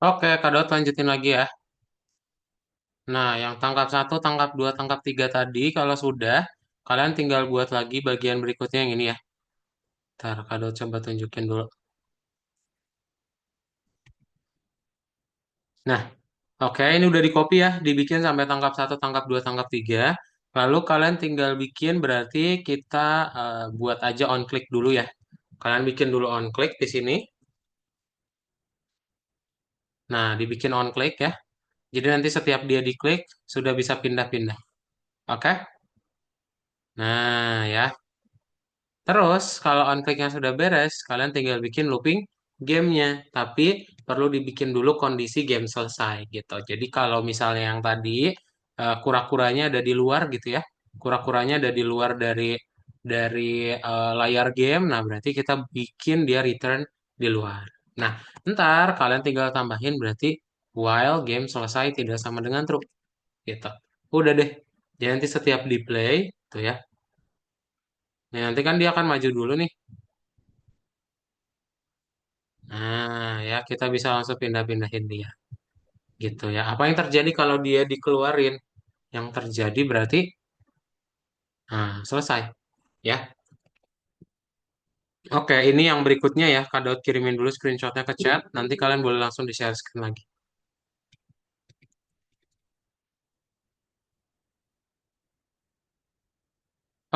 Oke, Kak Daud lanjutin lagi ya. Nah, yang tangkap satu, tangkap dua, tangkap tiga tadi, kalau sudah, kalian tinggal buat lagi bagian berikutnya yang ini ya. Ntar, Kak Daud coba tunjukin dulu. Nah, oke, ini udah di copy ya, dibikin sampai tangkap satu, tangkap dua, tangkap tiga. Lalu kalian tinggal bikin, berarti kita buat aja on click dulu ya. Kalian bikin dulu on click di sini. Nah, dibikin on click ya. Jadi nanti setiap dia diklik, sudah bisa pindah-pindah. Oke? Nah, ya. Terus, kalau on-click-nya sudah beres, kalian tinggal bikin looping gamenya. Tapi, perlu dibikin dulu kondisi game selesai, gitu. Jadi, kalau misalnya yang tadi, kura-kuranya ada di luar, gitu ya. Kura-kuranya ada di luar dari layar game, nah berarti kita bikin dia return di luar. Nah, ntar kalian tinggal tambahin berarti while game selesai tidak sama dengan true, gitu. Udah deh. Jadi nanti setiap di play, tuh ya. Nah, nanti kan dia akan maju dulu nih. Nah, ya kita bisa langsung pindah-pindahin dia. Gitu ya. Apa yang terjadi kalau dia dikeluarin? Yang terjadi berarti selesai. Ya. Oke, ini yang berikutnya ya. Kak Daud kirimin dulu screenshotnya ke chat. Nanti kalian boleh langsung di-share screen lagi.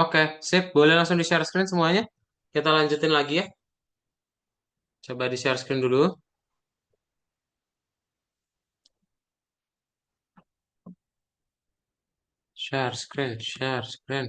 Oke, sip. Boleh langsung di-share screen semuanya. Kita lanjutin lagi ya. Coba di-share screen dulu. Share screen, share screen.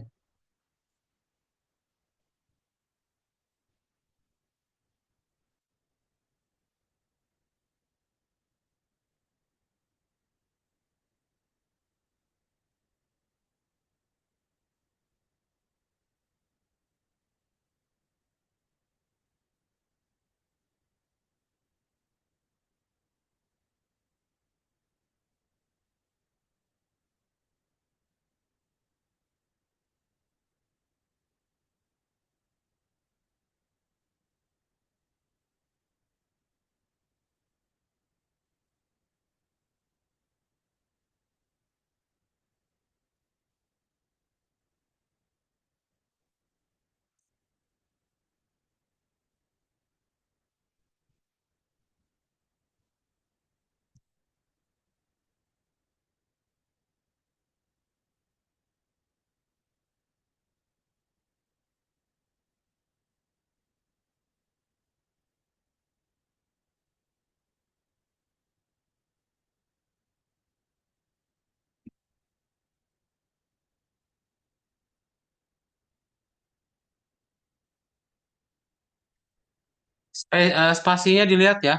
Spasinya dilihat ya.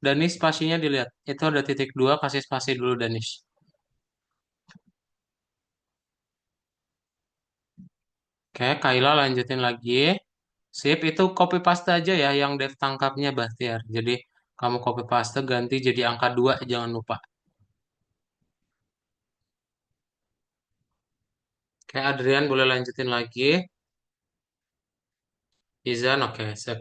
Danis spasinya dilihat. Itu ada titik dua, kasih spasi dulu Danis. Oke, Kaila lanjutin lagi. Sip, itu copy paste aja ya yang Dev tangkapnya Bahtiar. Jadi kamu copy paste ganti jadi angka 2 jangan lupa. Oke, Adrian boleh lanjutin lagi. Izan, oke, sip.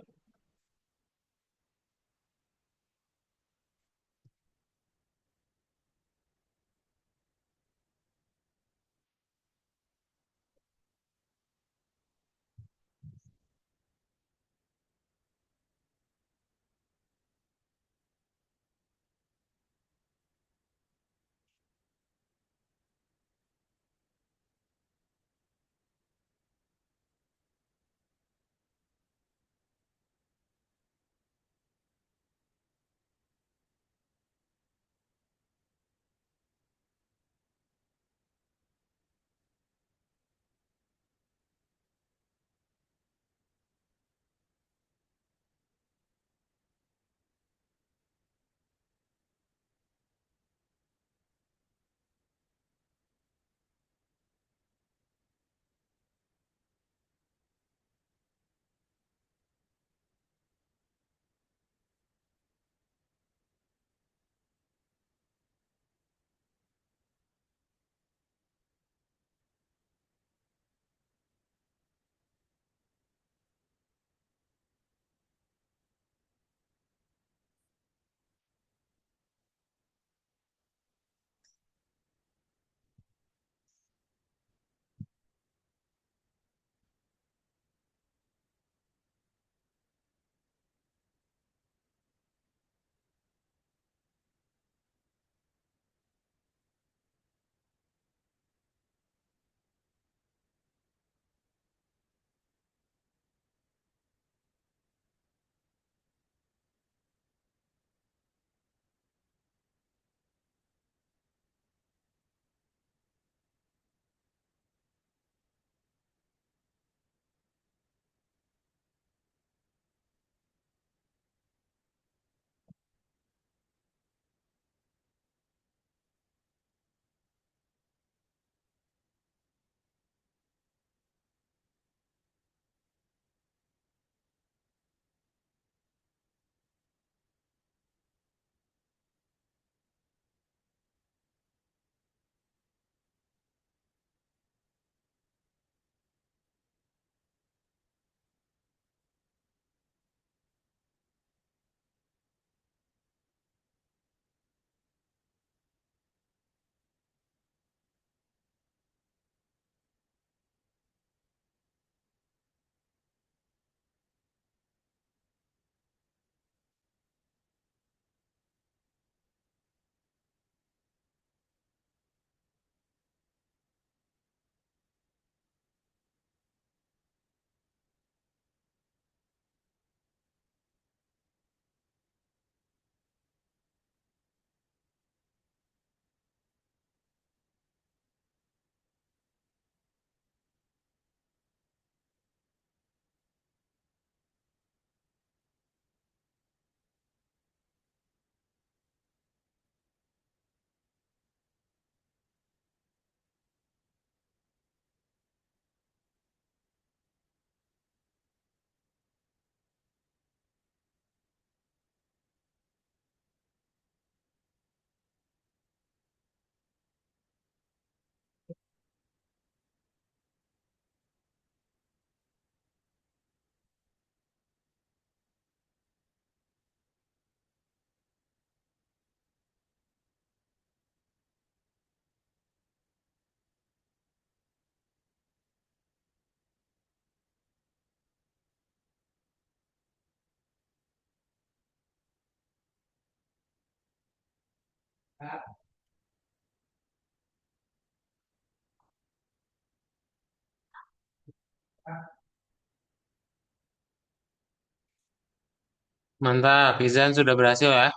Mantap, Izan sudah berhasil ya.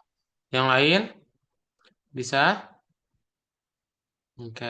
Yang lain bisa? Oke.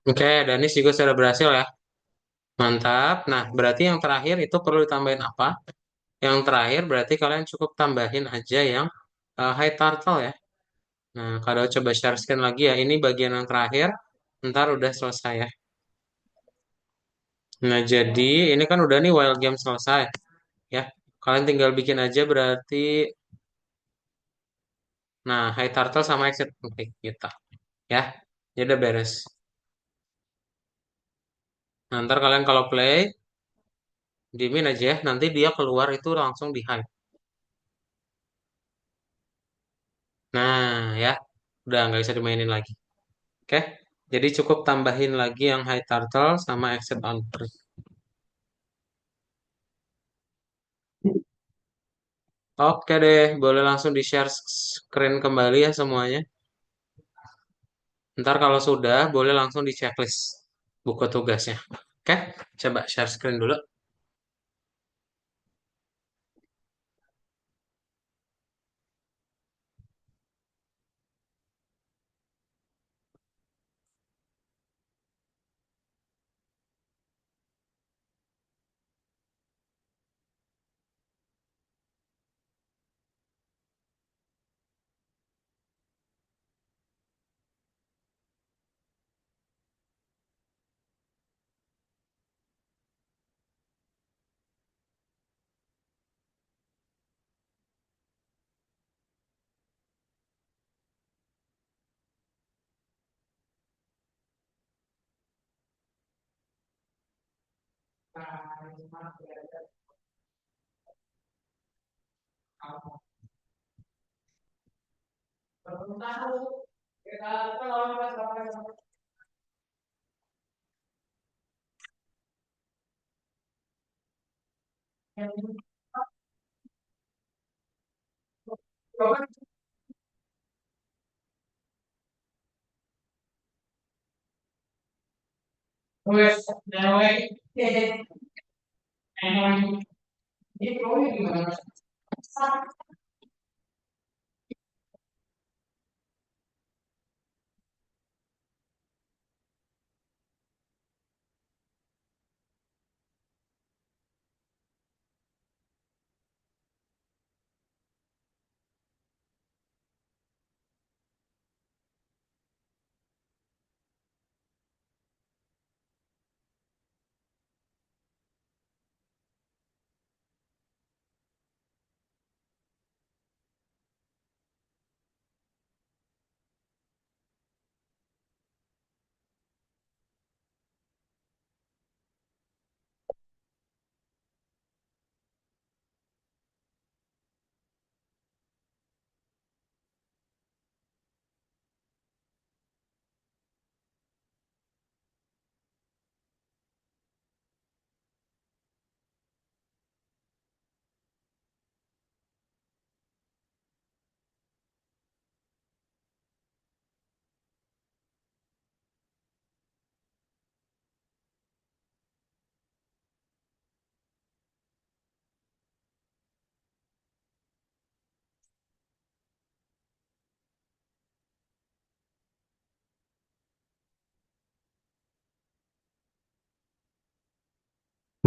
Oke, Danis juga sudah berhasil ya. Mantap. Nah, berarti yang terakhir itu perlu ditambahin apa? Yang terakhir berarti kalian cukup tambahin aja yang high turtle ya. Nah, kalau coba share screen lagi ya, ini bagian yang terakhir. Ntar udah selesai ya. Nah, jadi ini kan udah nih wild game selesai ya. Kalian tinggal bikin aja berarti. Nah, high turtle sama exit konflik gitu ya. Jadi udah beres. Nah, ntar kalian kalau play, diemin aja ya. Nanti dia keluar itu langsung di hide. Nah, ya. Udah nggak bisa dimainin lagi. Oke. Jadi cukup tambahin lagi yang high turtle sama exit on tree. Oke deh, boleh langsung di-share screen kembali ya semuanya. Ntar kalau sudah, boleh langsung di checklist buku tugasnya. Oke, coba share screen dulu.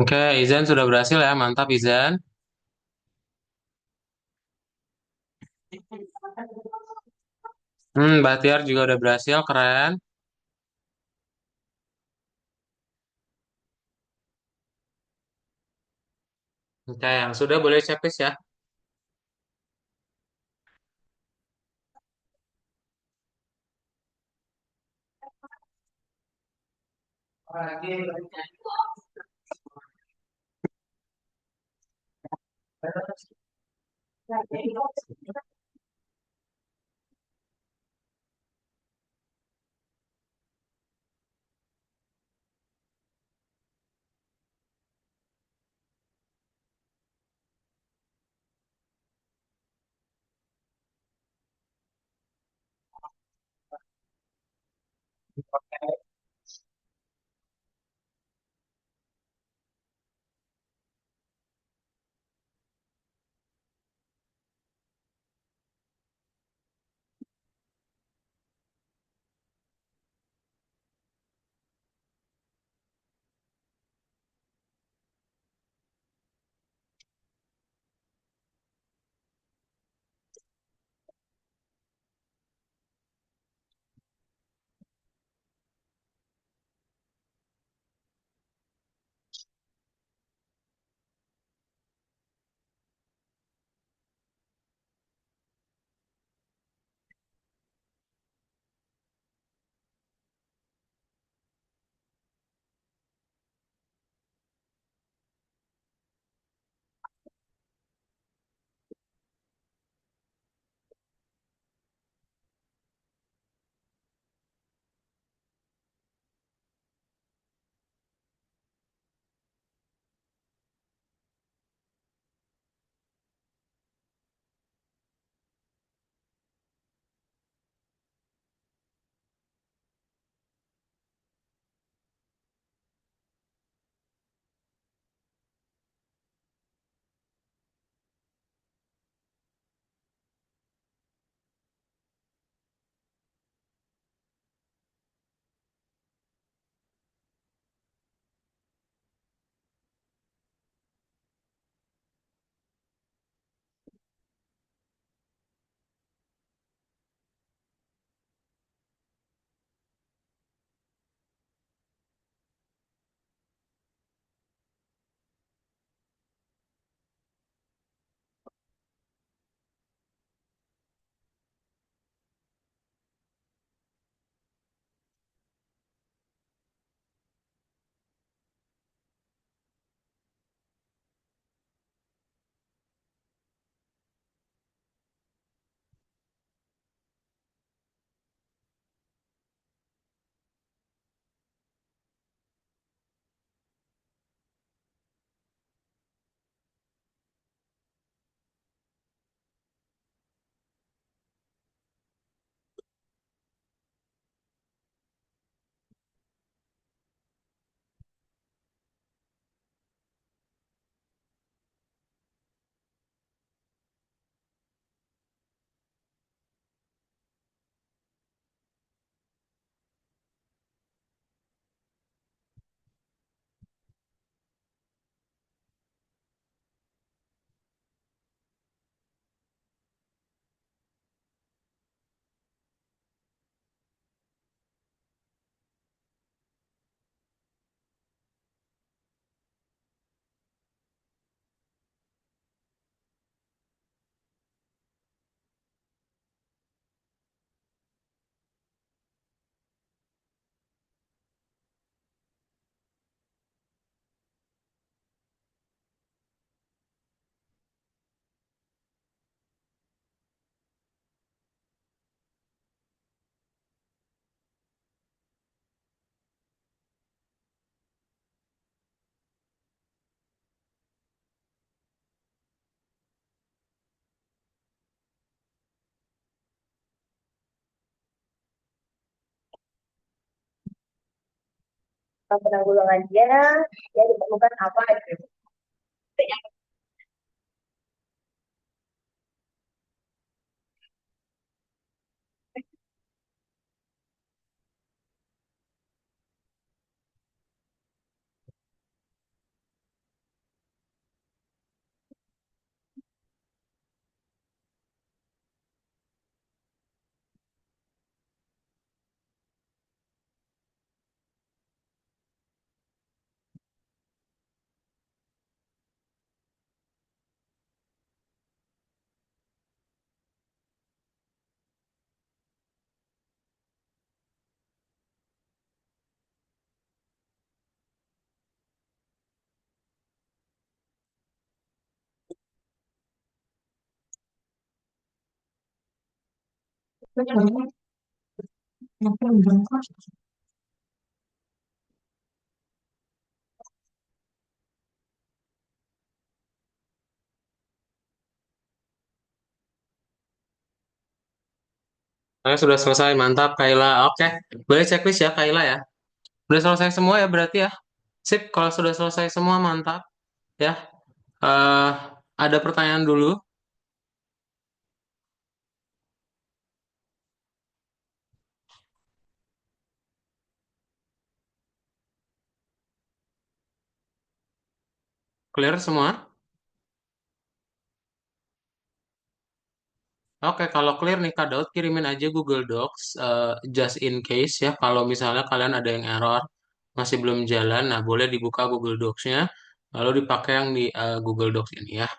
Oke, Izan sudah berhasil ya. Mantap, Izan. Bahtiar juga udah berhasil. Keren. Oke, yang sudah boleh checklist ya. Penanggulangannya ya diperlukan apa gitu. Oke, sudah selesai, mantap Kaila. Oke, boleh checklist ya Kaila ya. Sudah selesai semua ya berarti ya. Sip, kalau sudah selesai semua mantap ya. eh ada pertanyaan dulu. Clear semua? Oke, kalau clear nih Kak Daud, kirimin aja Google Docs just in case ya. Kalau misalnya kalian ada yang error, masih belum jalan, nah boleh dibuka Google Docs-nya, lalu dipakai yang di Google Docs ini ya.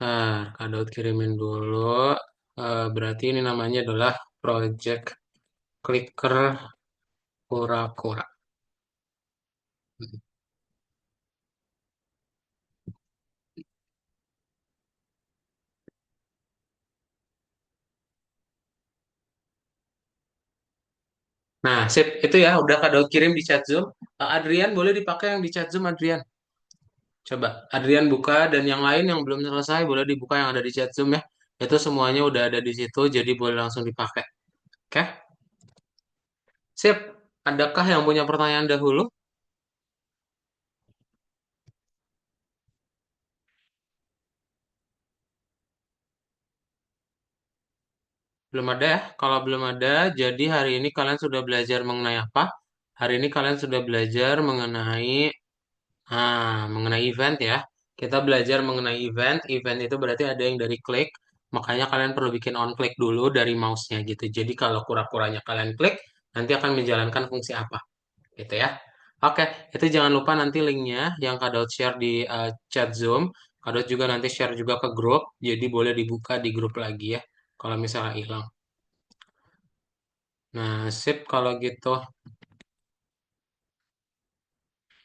Nah, Kak Daud kirimin dulu. Berarti ini namanya adalah Project Clicker Kura-Kura. Nah, sip. Itu ya, udah Kak Daud kirim di chat Zoom. Adrian, boleh dipakai yang di chat Zoom, Adrian. Coba, Adrian buka, dan yang lain yang belum selesai, boleh dibuka yang ada di chat Zoom ya. Itu semuanya udah ada di situ, jadi boleh langsung dipakai. Oke? Sip. Adakah yang punya pertanyaan dahulu? Belum ada ya? Kalau belum ada, jadi hari ini kalian sudah belajar mengenai apa? Hari ini kalian sudah belajar mengenai event ya. Kita belajar mengenai event. Event itu berarti ada yang dari klik. Makanya kalian perlu bikin on click dulu dari mouse-nya gitu. Jadi kalau kura-kuranya kalian klik, nanti akan menjalankan fungsi apa gitu ya. Oke, itu jangan lupa nanti linknya yang Kak Daud share di chat Zoom. Kak Daud juga nanti share juga ke grup. Jadi boleh dibuka di grup lagi ya. Kalau misalnya hilang. Nah, sip kalau gitu.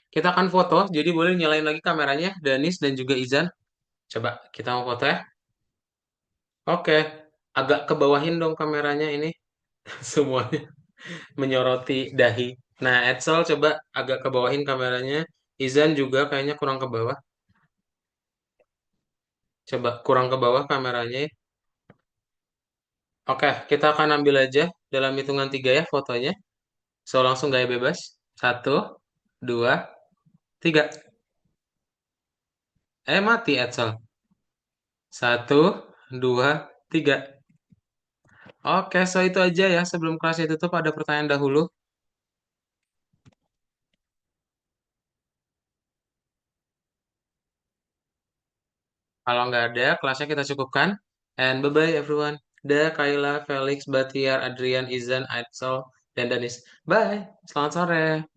Kita akan foto. Jadi boleh nyalain lagi kameranya, Danis dan juga Izan. Coba kita mau foto ya. Oke, agak ke bawahin dong kameranya ini. Semuanya menyoroti dahi. Nah, Edsel coba agak ke bawahin kameranya. Izan juga kayaknya kurang ke bawah. Coba kurang ke bawah kameranya. Oke, kita akan ambil aja dalam hitungan tiga ya fotonya. So, langsung gaya bebas. Satu, dua, tiga. Mati Edsel. Satu, dua, tiga. Oke, so itu aja ya. Sebelum kelas ditutup ada pertanyaan dahulu. Kalau nggak ada, kelasnya kita cukupkan. And bye-bye everyone. Dah, Kayla, Felix, Batiar, Adrian, Izan, Aidsel, dan Danis. Bye. Selamat sore.